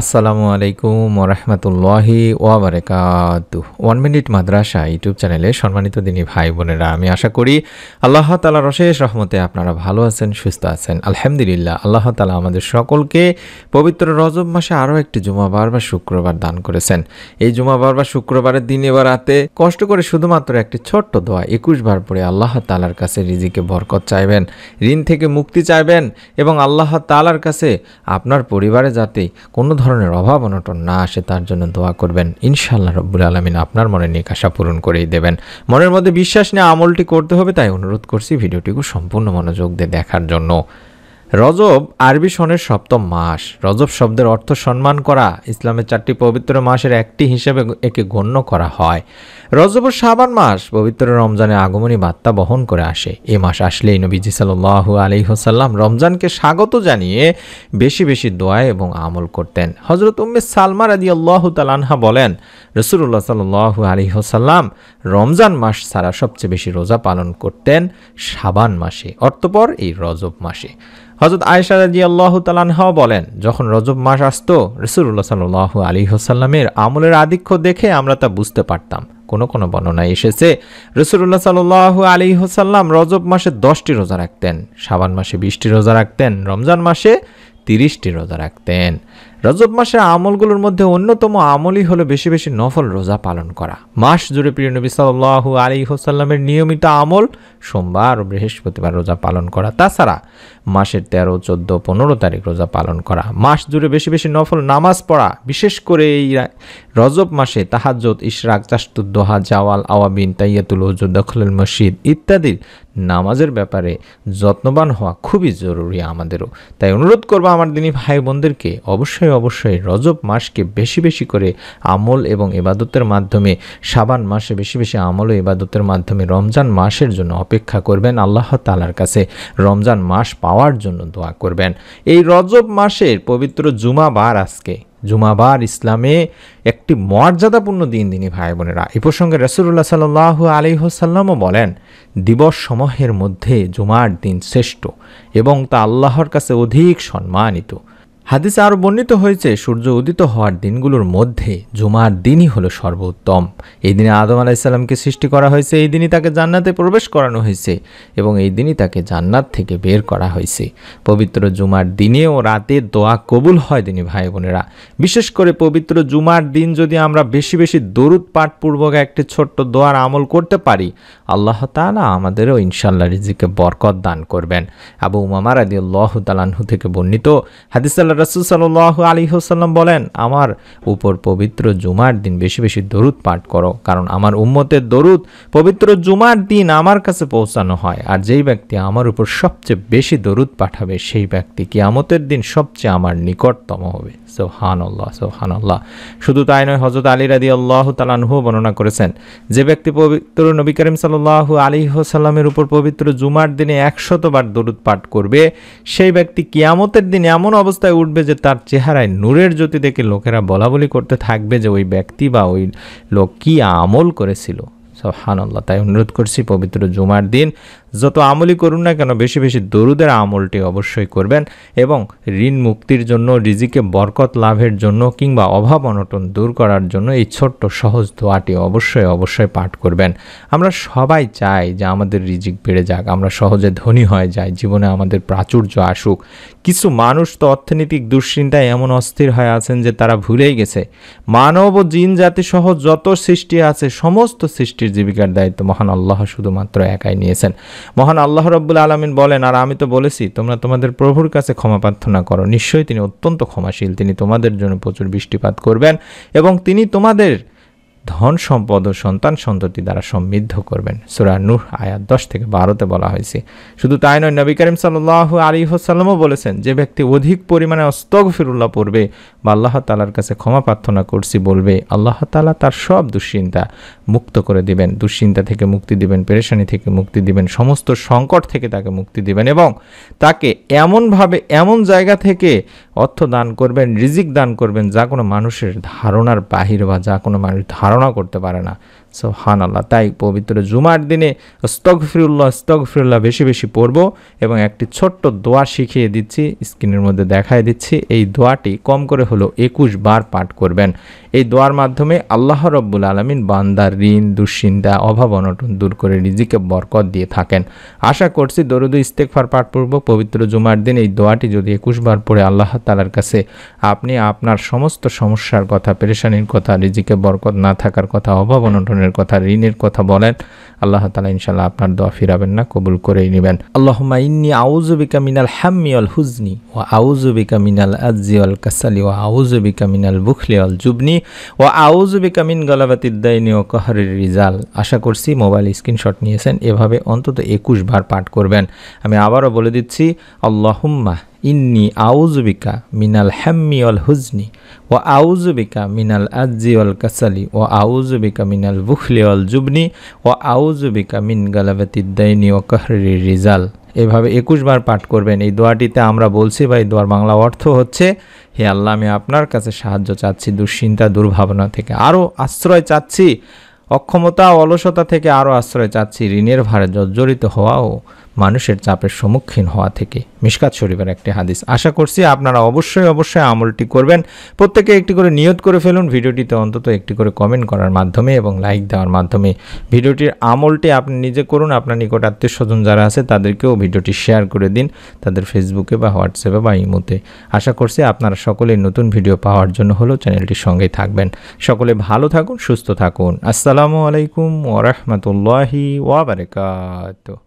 আসসালামু আলাইকুম ওরহমতুল্লাহি ওয়াবারাকাতুহু। 1 মিনিট মাদ্রাসা ইউটিউব চ্যানেলে সম্মানিত দিনী ভাই বোনেরা, আমি আশা করি আল্লাহ তাআলার অশেষ রহমতে আপনারা ভালো আছেন, সুস্থ আছেন। আলহামদুলিল্লাহ, আল্লাহ তাআলা আমাদের সকলকে পবিত্র রজব মাসে আরও একটি জুমাবার বা শুক্রবার দান করেছেন। এই জুমাবার বা শুক্রবারের দিন এবার রাতে কষ্ট করে শুধুমাত্র একটি ছোট্ট দোয়া 21 বার পড়ে আল্লাহ তাআলার কাছে রিজিকে বরকত চাইবেন, ঋণ থেকে মুক্তি চাইবেন এবং আল্লাহ তাআলার কাছে আপনার পরিবারে যাতে কোনো ধরনের অভাব অনটন না আসে তার জন্য দোয়া করবেন। ইনশাআল্লাহ রব্বুল আলামিন আপনার মনের নেক আশা পূরণ করেই দেবেন। মনের মধ্যে বিশ্বাস নিয়ে আমলটি করতে হবে, তাই অনুরোধ করছি ভিডিওটিকে সম্পূর্ণ মনোযোগ দিয়ে দেখার জন্য। রজব আরবি সনের 7ম মাস। রজব শব্দের অর্থ সম্মান করা। ইসলামের 4টি পবিত্র মাসের একটি হিসেবে একে গণ্য করা হয়। রজব ও শাবান মাস পবিত্র রমজানের আগমনী বার্তা বহন করে আসে। এই মাস আসলেই নবীজি সাল্লাল্লাহু আলাইহি ওয়াসাল্লাম রমজানকে স্বাগত জানিয়ে বেশি বেশি দোয়া এবং আমল করতেন। হযরত উম্মে সালমা রাদিয়াল্লাহু তাআলা আনহা বলেন, রাসূলুল্লাহ সাল্লাল্লাহু আলাইহি ওয়াসাল্লাম রমজান মাস ছাড়া সবচেয়ে বেশি রোজা পালন করতেন শাবান মাসে, অতঃপর এই রজব মাসে। হযরত আয়েশা রাদিয়াল্লাহু তাআলা আনহা বলেন, যখন রজব মাস আসতো রাসূলুল্লাহ সাল্লাল্লাহু আলাইহি ওয়াসাল্লামের আমলের আধিক্য দেখে আমরা তা বুঝতে পারতাম। কোন কোন বর্ণনায় এসেছে রাসূলুল্লাহ সাল্লাল্লাহু আলাইহি ওয়াসাল্লাম রজব মাসে 10টি রোজা রাখতেন, শাবান মাসে 20টি রোজা রাখতেন, রমজান মাসে 30টি রোজা রাখতেন। রজব মাসের আমলগুলোর মধ্যে অন্যতম আমলই হলো বেশি বেশি নফল রোজা পালন করা। মাস জুড়ে প্রিয় নবী সাল্লাল্লাহু আলাইহি ওয়াসাল্লামের নিয়মিত আমল সোমবার ও বৃহস্পতিবার রোজা পালন করা। তাছাড়া মাসের 13, 14, 15 তারিখ রোজা পালন করা। মাস জুড়ে বেশি বেশি নফল নামাজ পড়া, বিশেষ করে এই রজব মাসে তাহাজ্জুদ, ইশরাক, চাশতুদ দোহা, জাওয়াল, আওয়াবিন, তাইয়াতুল ওযু, দখলুল মসজিদ ইত্যাদি নামাজের ব্যাপারে যত্নবান হওয়া খুবই জরুরি আমাদেরও। তাই অনুরোধ করব আমার দিনী ভাই বোনদেরকে অবশ্যই রজব মাসকে বেশি বেশি করে আমল এবং ইবাদতের মাধ্যমে, শাবান মাসে বেশি বেশি আমল ও ইবাদতের মাধ্যমে রমজান মাসের জন্য অপেক্ষা করবেন। আল্লাহ তাআলার কাছে রমজান মাস পাওয়ার জন্য দোয়া করবেন। এই রজব মাসের পবিত্র জুমাবার আজকে। জুমাবার ইসলামে একটি মর্যাদাপূর্ণ দিন দিনী ভাই বোনেরা। এই প্রসঙ্গে রাসূলুল্লাহ সাল্লাল্লাহু আলাইহি ওয়াসাল্লামও বলেন, দিবস সমূহের মধ্যে জুমার দিন শ্রেষ্ঠ এবং তা আল্লাহর কাছে অধিক সম্মানিত। হাদিসে আরও বর্ণিত হয়েছে, সূর্য উদিত হওয়ার দিনগুলোর মধ্যে জুমার দিনই হলো সর্বোত্তম। এই দিনে আদম আলাইহিস সালামকে সৃষ্টি করা হয়েছে, এই দিনই তাকে জান্নাতে প্রবেশ করানো হয়েছে এবং এই দিনই তাকে জান্নাত থেকে বের করা হয়েছে। পবিত্র জুমার দিনে ও রাতে দোয়া কবুল হয় দিনী ভাই বোনেরা। বিশেষ করে পবিত্র জুমার দিন যদি আমরা বেশি বেশি দরুদ পাঠপূর্বক একটি ছোট্ট দোয়ার আমল করতে পারি, আল্লাহ তাআলা আমাদেরও ইনশাআল্লাহ রিজিকে বরকত দান করবেন। আবু উমামা রাদিয়াল্লাহু তাআলা আনহু থেকে বর্ণিত হাদিস, রাসূল সাল্লাল্লাহু আলাইহি ওয়াসাল্লাম বলেন, আমার উপর পবিত্র জুমার দিন বেশি বেশি দরুদ পাঠ করো, কারণ আমার উম্মতের দরুদ পবিত্র জুমার দিন আমার কাছে পৌঁছানো হয়, আর যেই ব্যক্তি আমার উপর সবচেয়ে বেশি দরুদ পাঠাবে সেই ব্যক্তি কিয়ামতের দিন সবচেয়ে আমার নিকটতম হবে। সুবহানাল্লাহ, সুবহানাল্লাহ। শুধু তাই নয়, হযরত আলী রাদিয়াল্লাহু তাআলা আনহু বর্ণনা করেছেন, যে ব্যক্তি পবিত্র নবী করিম সাল্লাল্লাহু আলাইহি ওয়াসাল্লামের উপর পবিত্র জুমার দিনে 100 বার দরুদ পাঠ করবে, সেই ব্যক্তি কিয়ামতের দিন এমন অবস্থায় উঠবে যে তার চেহারায় নূরের জ্যোতি দেখে লোকেরা বলাবলি করতে থাকবে যে ওই ব্যক্তি বা ওই লোক কি আমল করেছিল। সুবহানাল্লাহ। তাই অনুরোধ করছি, পবিত্র জুমার দিন যত আমলই করুন না কেন বেশি বেশি দরুদের আমলটি অবশ্যই করবেন এবং ঋণ মুক্তির জন্য, রিজিকে বরকত লাভের জন্য কিংবা অভাব অনটন দূর করার জন্য এই ছোট্ট সহজ দোয়াটি অবশ্যই পাঠ করবেন। আমরা সবাই চাই যে আমাদের রিজিক বেড়ে যাক, আমরা সহজে ধনী হয়ে যাই, জীবনে আমাদের প্রাচুর্য আসুক। কিছু মানুষ তো অর্থনৈতিক দুশ্চিন্তায় এমন অস্থির হয়ে আছেন যে তারা ভুলেই গেছে মানব ও জিন জাতি সহ যত সৃষ্টি আছে সমস্ত সৃষ্টির জীবিকার দায়িত্ব মহান আল্লাহ শুধুমাত্র একাই নিয়েছেন। মহান আল্লাহ রাব্বুল আলামিন বলেন, আর আমি তো বলেছি তোমরা তোমাদের প্রভুর কাছে ক্ষমা প্রার্থনা করো, নিশ্চয়ই তিনি অত্যন্ত ক্ষমাশীল, তিনি তোমাদের জন্য প্রচুর বৃষ্টিপাত করবেন এবং তিনি তোমাদের ধন সম্পদ ও সন্তান সন্ততি দ্বারা সমৃদ্ধ করবেন। সূরা নূহ আয়াত 10 থেকে 12তে বলা হয়েছে। শুধু তাই নয়, নবী করিম সাল্লাল্লাহু আলাইহি ওয়াসাল্লামও বলেছেন, যে ব্যক্তি অধিক পরিমাণে আস্তাগফিরুল্লাহ পড়বে বা আল্লাহ তাআলার কাছে ক্ষমা প্রার্থনা করছি বলবে, আল্লাহ তাআলা তার সব দুশ্চিন্তা মুক্ত করে দিবেন, দুশ্চিন্তা থেকে মুক্তি দিবেন, পেরেশানি থেকে মুক্তি দিবেন, সমস্ত সংকট থেকে তাকে মুক্তি দিবেন এবং তাকে এমনভাবে এমন জায়গা থেকে অর্থ দান করবেন, রিজিক দান করবেন যা কোনো মানুষের ধারণার বাহির বা যা কোনো মানুষ ধারণা ধারণা করতে পারে না। সুবহানাল্লাহ। তাই পবিত্র জুমার দিনে আস্তাগফিরুল্লাহ বেশি বেশি পড়ব এবং একটি ছোট্ট দোয়া শিখিয়ে দিচ্ছি, স্ক্রিনের মধ্যে দেখায় দিচ্ছি। এই দোয়াটি কম করে হলো 21 বার পাঠ করবেন। এই দোয়ার মাধ্যমে আল্লাহ রাব্বুল আলামিন বান্দার ঋণ, দুশ্চিন্তা, অভাব অনটন দূর করে রিজিকে বরকত দিয়ে থাকেন। আশা করছি দরুদ ইস্তেগফার পাঠ করব পবিত্র জুমার দিন এই দোয়াটি যদি 21 বার পড়ে আল্লাহ তাআলার কাছে আপনি আপনার সমস্ত সমস্যার কথা, পেরেশানির কথা, রিজিকে বরকত না থাকার কথা, অভাব অনটনের কথা, ঋণের কথা বলেন, আল্লাহ তাআলা ইনশাআল্লাহ আপনার দোয়া ফিরাবেন না, কবুল করেই নেবেন। আল্লাহুম্মা ইন্নী আউযু বিকা মিনাল হাম্মি ওয়াল হুজনি ওয়া আউযু বিকা মিনাল আজজি ওয়াল কাসালি ওয়া আউযু বিকা মিনাল বুখলি ওয়াল জুবনি ওয়া আউযু বিকা মিন গালাবাতিদ দাইনি ওয়া কাহরির রিজাল। আশা করছি মোবাইল স্ক্রিনশট নিয়েছেন। এভাবে অন্তত 21 বার পাঠ করবেন। আমি আবারও বলে দিচ্ছি, আল্লাহুম্মা ইন্নী আউযু বিকা মিনাল হাম্মি ওয়াল হুজনি ওয়া আউযু বিকা মিনাল আজজি ওয়াল কাসালি ওয়া আউযু বিকা মিনাল বুখলি ওয়াল জুবনি ওয়া আউযু বিকা মিন গালাবাতিদ দাইনি ওয়া কাহরির রিজাল। এভাবে 21 বার পাঠ করবেন। এই দোয়াটিতে আমরা বলছি বা এই দোয়ার বাংলা অর্থ হচ্ছে, হে আল্লাহ, আমি আপনার কাছে সাহায্য চাচ্ছি, দুশ্চিন্তা দুর্ভাবনা থেকে আরও আশ্রয় চাচ্ছি, অক্ষমতা অলসতা থেকে আরও আশ্রয় চাচ্ছি, ঋণের ভারে জর্জরিত হওয়া ও মানুষের চাপের সম্মুখীন হওয়া থেকে। মিশকাত শরীফের একটি হাদিস। আশা করছি আপনারা অবশ্যই আমলটি করবেন। প্রত্যেকে একটি করে নিয়ত করে ফেলুন। ভিডিওটিতে অন্তত একটি করে কমেন্ট করার মাধ্যমে এবং লাইক দেওয়ার মাধ্যমে ভিডিওটির আমলটি আপনি নিজে করুন। আপনার নিকট আত্মীয় স্বজন যারা আছে তাদেরকেও ভিডিওটি শেয়ার করে দিন, তাদের ফেসবুকে বা হোয়াটসঅ্যাপে বা ইমোতে। আশা করছি আপনারা সকলেই নতুন ভিডিও পাওয়ার জন্য চ্যানেলটির সঙ্গেই থাকবেন। সকলে ভালো থাকুন, সুস্থ থাকুন। আসসালামু আলাইকুম ওয়া রাহমাতুল্লাহি ওয়া বারাকাতুহু।